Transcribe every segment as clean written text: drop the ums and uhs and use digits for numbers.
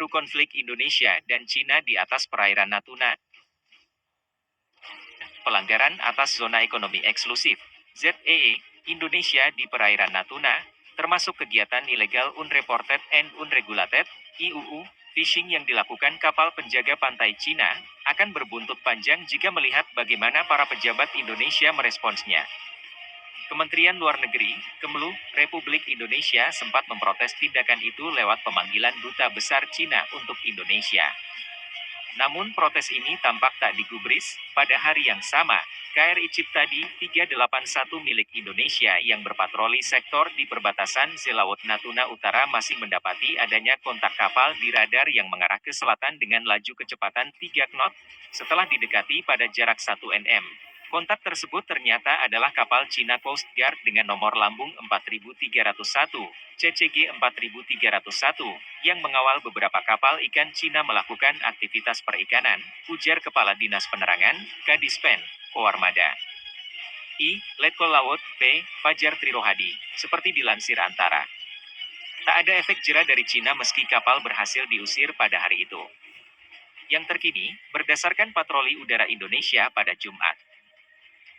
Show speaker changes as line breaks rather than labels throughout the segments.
baru konflik Indonesia dan Cina di atas perairan Natuna. Pelanggaran atas zona ekonomi eksklusif (ZEE) Indonesia di perairan Natuna, termasuk kegiatan ilegal unreported and unregulated (IUU) fishing yang dilakukan kapal penjaga pantai Cina, akan berbuntut panjang jika melihat bagaimana para pejabat Indonesia meresponsnya. Kementerian Luar Negeri, Kemlu, Republik Indonesia sempat memprotes tindakan itu lewat pemanggilan Duta Besar Cina untuk Indonesia. Namun protes ini tampak tak digubris. Pada hari yang sama, KRI Ciptadi 381 milik Indonesia yang berpatroli sektor di perbatasan Laut Natuna Utara masih mendapati adanya kontak kapal di radar yang mengarah ke selatan dengan laju kecepatan 3 knot setelah didekati pada jarak 1 nm. Kontak tersebut ternyata adalah kapal China Coast Guard dengan nomor lambung 4301, CCG 4301, yang mengawal beberapa kapal ikan Cina melakukan aktivitas perikanan, ujar Kepala Dinas Penerangan, Kadispen, Koarmada. Letkol Laut, P. Fajar Trirohadi, seperti dilansir Antara. Tak ada efek jera dari Cina meski kapal berhasil diusir pada hari itu. Yang terkini, berdasarkan patroli udara Indonesia pada Jumat,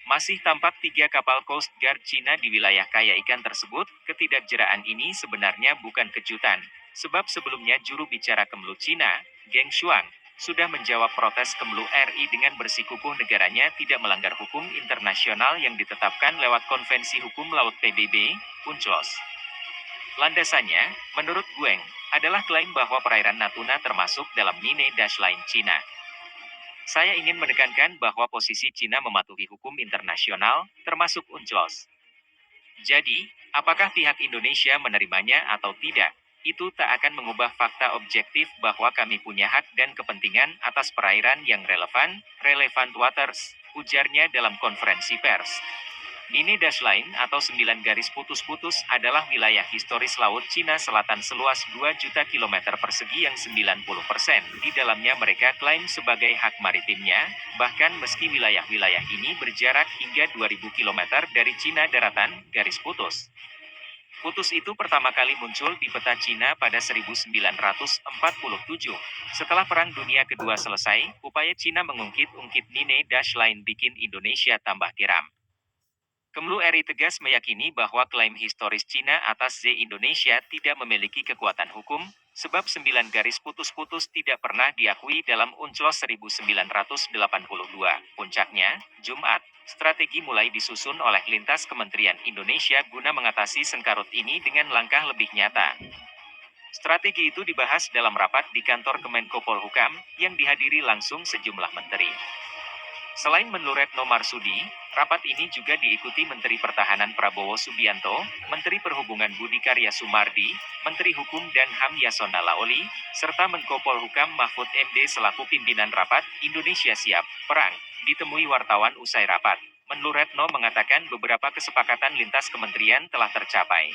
masih tampak 3 kapal Coast Guard Cina di wilayah kaya ikan tersebut. Ketidakjeraan ini sebenarnya bukan kejutan, sebab sebelumnya juru bicara Kemlu Cina, Geng Shuang, sudah menjawab protes Kemlu RI dengan bersikukuh negaranya tidak melanggar hukum internasional yang ditetapkan lewat Konvensi Hukum Laut PBB, UNCLOS. Landasannya, menurut Gueng, adalah klaim bahwa perairan Natuna termasuk dalam Mine Dash Line Cina. Saya ingin menekankan bahwa posisi Cina mematuhi hukum internasional, termasuk UNCLOS. Jadi, apakah pihak Indonesia menerimanya atau tidak, itu tak akan mengubah fakta objektif bahwa kami punya hak dan kepentingan atas perairan yang relevant waters, ujarnya dalam konferensi pers. Mine Dash Line atau 9 garis putus-putus adalah wilayah historis Laut Cina Selatan seluas 2 juta kilometer persegi yang 90% di dalamnya mereka klaim sebagai hak maritimnya, bahkan meski wilayah-wilayah ini berjarak hingga 2000 km dari Cina daratan, garis putus. Putus itu pertama kali muncul di peta Cina pada 1947. Setelah Perang Dunia Kedua selesai, upaya Cina mengungkit-ungkit Mine Dash Line bikin Indonesia tambah geram. Kemlu RI tegas meyakini bahwa klaim historis Cina atas Z Indonesia tidak memiliki kekuatan hukum, sebab 9 garis putus-putus tidak pernah diakui dalam UNCLOS 1982. Puncaknya, Jumat, strategi mulai disusun oleh lintas Kementerian Indonesia guna mengatasi sengkarut ini dengan langkah lebih nyata. Strategi itu dibahas dalam rapat di kantor Kemenko Polhukam, yang dihadiri langsung sejumlah menteri. Selain Menlu Retno Marsudi, rapat ini juga diikuti Menteri Pertahanan Prabowo Subianto, Menteri Perhubungan Budi Karya Sumardi, Menteri Hukum dan HAM Yasona Laoli, serta Menko Polhukam Mahfud MD selaku pimpinan rapat Indonesia Siap Perang. Ditemui wartawan usai rapat, Menlu Retno mengatakan beberapa kesepakatan lintas kementerian telah tercapai.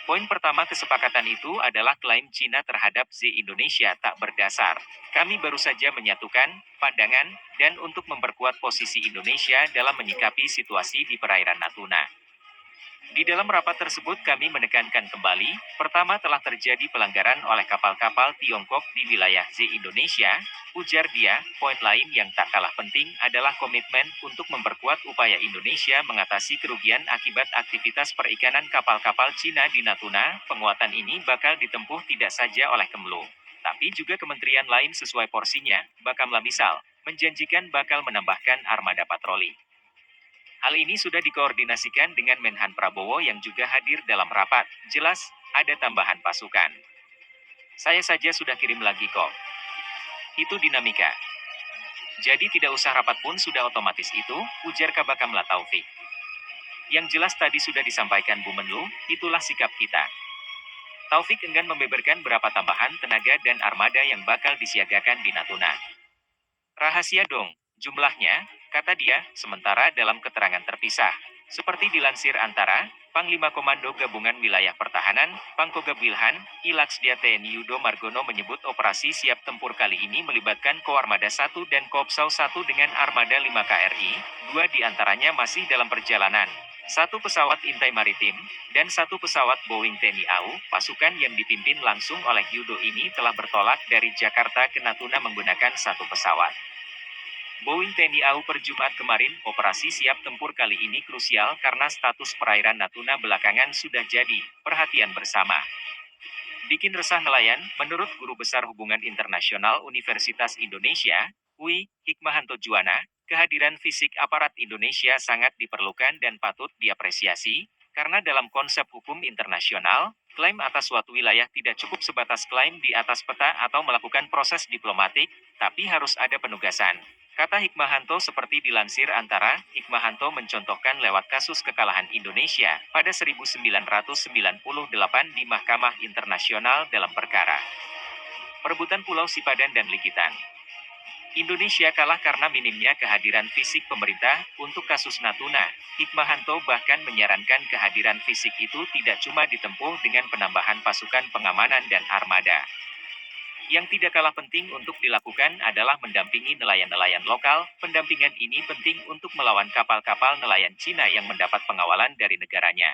Poin pertama kesepakatan itu adalah klaim Cina terhadap Z Indonesia tak berdasar. Kami baru saja menyatukan pandangan dan untuk memperkuat posisi Indonesia dalam menyikapi situasi di perairan Natuna. Di dalam rapat tersebut kami menekankan kembali, pertama telah terjadi pelanggaran oleh kapal-kapal Tiongkok di wilayah Z Indonesia, ujar dia. Poin lain yang tak kalah penting adalah komitmen untuk memperkuat upaya Indonesia mengatasi kerugian akibat aktivitas perikanan kapal-kapal Cina di Natuna. Penguatan ini bakal ditempuh tidak saja oleh Kemlu, tapi juga kementerian lain sesuai porsinya. Bakamla misal, menjanjikan bakal menambahkan armada patroli. Hal ini sudah dikoordinasikan dengan Menhan Prabowo yang juga hadir dalam rapat. Jelas, ada tambahan pasukan. Saya saja sudah kirim lagi kok. Itu dinamika. Jadi tidak usah rapat pun sudah otomatis itu, ujar Kabakamla Taufik. Yang jelas tadi sudah disampaikan Bu Menlu, itulah sikap kita. Taufik enggan membeberkan berapa tambahan tenaga dan armada yang bakal disiagakan di Natuna. Rahasia dong, jumlahnya, kata dia, sementara dalam keterangan terpisah. Seperti dilansir Antara, Panglima Komando Gabungan Wilayah Pertahanan, Pangkogab Wilhan, Ilaksdia TNI Yudo Margono menyebut operasi siap tempur kali ini melibatkan Koarmada 1 dan Kopsau 1 dengan armada 5 KRI, 2 diantaranya masih dalam perjalanan. Satu pesawat intai maritim, dan satu pesawat Boeing TNI AU, pasukan yang dipimpin langsung oleh Yudo ini telah bertolak dari Jakarta ke Natuna menggunakan satu pesawat. Boeing TNI AU per Jumat kemarin, operasi siap tempur kali ini krusial karena status perairan Natuna belakangan sudah jadi perhatian bersama. Bikin resah nelayan, menurut Guru Besar Hubungan Internasional Universitas Indonesia, UI, Hikmahanto Juwana, kehadiran fisik aparat Indonesia sangat diperlukan dan patut diapresiasi, karena dalam konsep hukum internasional, klaim atas suatu wilayah tidak cukup sebatas klaim di atas peta atau melakukan proses diplomatik, tapi harus ada penugasan. Kata Hikmahanto seperti dilansir Antara, Hikmahanto mencontohkan lewat kasus kekalahan Indonesia pada 1998 di Mahkamah Internasional dalam perkara perebutan Pulau Sipadan dan Likitan. Indonesia kalah karena minimnya kehadiran fisik pemerintah untuk kasus Natuna. Hikmahanto bahkan menyarankan kehadiran fisik itu tidak cuma ditempuh dengan penambahan pasukan pengamanan dan armada. Yang tidak kalah penting untuk dilakukan adalah mendampingi nelayan-nelayan lokal. Pendampingan ini penting untuk melawan kapal-kapal nelayan Cina yang mendapat pengawalan dari negaranya.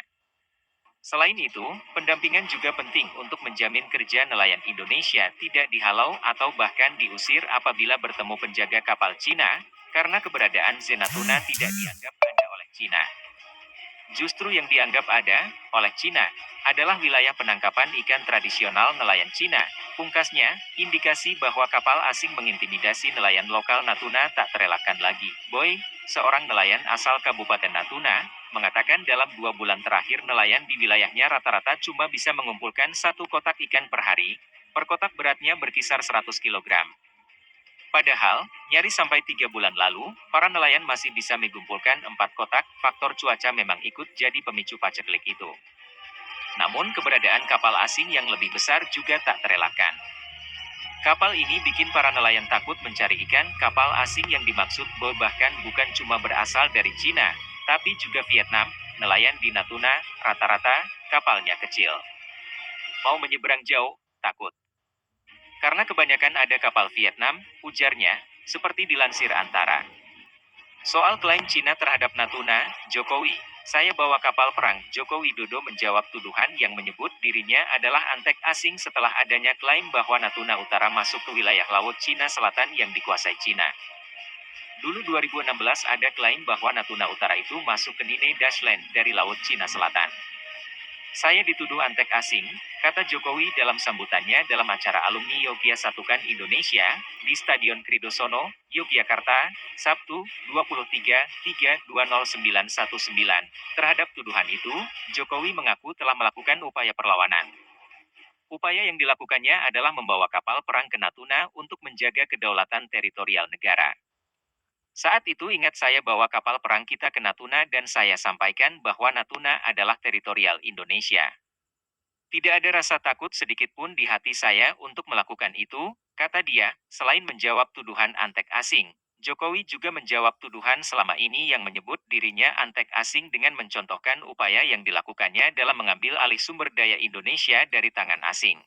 Selain itu, pendampingan juga penting untuk menjamin kerja nelayan Indonesia tidak dihalau atau bahkan diusir apabila bertemu penjaga kapal Cina, karena keberadaan Zenatuna tidak dianggap ada oleh Cina. Justru yang dianggap ada oleh Cina adalah wilayah penangkapan ikan tradisional nelayan Cina. Pungkasnya, indikasi bahwa kapal asing mengintimidasi nelayan lokal Natuna tak terelakkan lagi. Boy, seorang nelayan asal Kabupaten Natuna, mengatakan dalam 2 bulan terakhir nelayan di wilayahnya rata-rata cuma bisa mengumpulkan 1 kotak ikan per hari. Per kotak beratnya berkisar 100 kilogram. Padahal, nyaris sampai 3 bulan lalu, para nelayan masih bisa mengumpulkan 4 kotak. Faktor cuaca memang ikut jadi pemicu paceklik itu. Namun keberadaan kapal asing yang lebih besar juga tak terelakkan. Kapal ini bikin para nelayan takut mencari ikan. Kapal asing yang dimaksud bahkan bukan cuma berasal dari Cina, tapi juga Vietnam. Nelayan di Natuna, rata-rata, kapalnya kecil. Mau menyeberang jauh, takut. Karena kebanyakan ada kapal Vietnam, ujarnya, seperti dilansir Antara. Soal klaim Cina terhadap Natuna, Jokowi, saya bawa kapal perang. Joko Widodo menjawab tuduhan yang menyebut dirinya adalah antek asing setelah adanya klaim bahwa Natuna Utara masuk ke wilayah Laut Cina Selatan yang dikuasai Cina. Dulu 2016 ada klaim bahwa Natuna Utara itu masuk ke Nine Dash Land dari Laut Cina Selatan. Saya dituduh antek asing, kata Jokowi dalam sambutannya dalam acara alumni Yogya Satukan Indonesia, di Stadion Kridosono, Yogyakarta, Sabtu, 23/3/2019. Terhadap tuduhan itu, Jokowi mengaku telah melakukan upaya perlawanan. Upaya yang dilakukannya adalah membawa kapal perang ke Natuna untuk menjaga kedaulatan teritorial negara. Saat itu ingat saya bawa kapal perang kita ke Natuna dan saya sampaikan bahwa Natuna adalah teritorial Indonesia. Tidak ada rasa takut sedikit pun di hati saya untuk melakukan itu, kata dia. Selain menjawab tuduhan antek asing, Jokowi juga menjawab tuduhan selama ini yang menyebut dirinya antek asing dengan mencontohkan upaya yang dilakukannya dalam mengambil alih sumber daya Indonesia dari tangan asing.